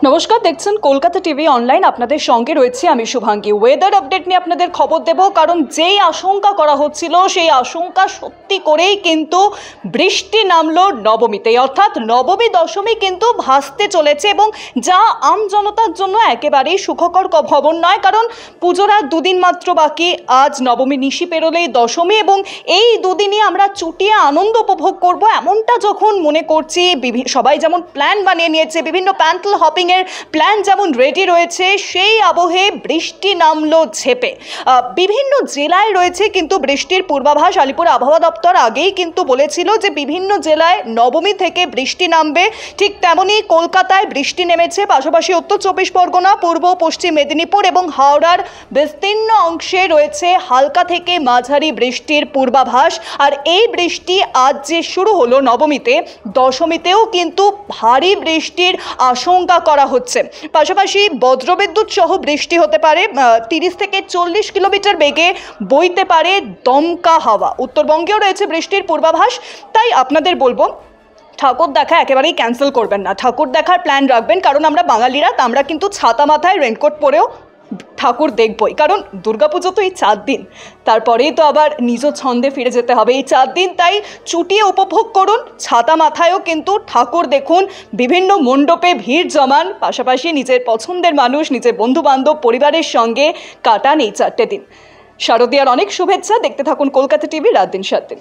নমস্কার, দেখছেন Kolkata TV online. আপনাদের সঙ্গে রয়েছে আমি শুভাঙ্গী। ওয়েদার আপডেট নিয়ে আপনাদের খবর দেব, কারণ যেই আশঙ্কা করা হচ্ছিল সেই আশঙ্কা সত্যি করেই কিন্তু বৃষ্টি নামলো নবমীতেই, অর্থাৎ নবমী দশমী কিন্তু ভাসতে চলেছে এবং যা আম জনতার জন্য একেবারেই সুখকর খবর নয়, কারণ পুজোর আর দুদিন মাত্র বাকি। আজ নবমী নিশি পেরোলেই দশমী এবং এই দুদিনই আমরা চুটিয়ে আনন্দ উপভোগ করব, এমনটা যখন মনে করছি। সবাই যেমন প্ল্যান বানিয়ে নিয়েছে, বিভিন্ন প্যান্ডেল হপিং এর প্ল্যান যেমন রেডি রয়েছে, সেই আবহে বৃষ্টি নামলো ঝেপে। বিভিন্ন জেলায় রয়েছে কিন্তু বৃষ্টির পূর্বাভাস। আলিপুর আবহাওয়া দপ্তর আগেই কিন্তু বলেছিল যে বিভিন্ন জেলায় নবমী থেকে বৃষ্টি নামবে। ঠিক তেমনই কলকাতায় বৃষ্টি নেমেছে, পাশাপাশি উত্তর চব্বিশ পরগনা, পূর্ব পশ্চিম মেদিনীপুর এবং হাওড়ার বিস্তীর্ণ অংশে রয়েছে হালকা থেকে মাঝারি বৃষ্টির পূর্বাভাস। আর এই বৃষ্টি আজ যে শুরু হলো নবমীতে, দশমীতেও কিন্তু ভারী বৃষ্টির আশঙ্কা করা হচ্ছে। পাশাপাশি বজ্রবিদ্যুৎ সহ বৃষ্টি হতে পারে, 30 থেকে 40 কিলোমিটার বেগে বইতে পারে দমকা হাওয়া। উত্তরবঙ্গেও রয়েছে বৃষ্টির পূর্বাভাস। তাই আপনাদের বলবো, ঠাকুর দেখা একেবারেই ক্যান্সেল করবেন না, ঠাকুর দেখার প্ল্যান রাখবেন, কারণ আমরা বাঙালিরা আমরা কিন্তু ছাতা মাথায় রেনকোট পরেও ঠাকুর দেখবই, কারণ দুর্গাপুজো তো এই 4 দিন, তারপরেই তো আবার নিজ ছন্দে ফিরে যেতে হবে এই 4 দিন। তাই চুটিয়ে উপভোগ করুন, ছাতা মাথায়ও কিন্তু ঠাকুর দেখুন, বিভিন্ন মণ্ডপে ভিড় জমান, পাশাপাশি নিজের পছন্দের মানুষ, নিজের বন্ধু বান্ধব, পরিবারের সঙ্গে কাটান এই 4টে দিন। শারদীয়ার অনেক শুভেচ্ছা। দেখতে থাকুন কলকাতা টিভি, রাত দিন 7 দিন।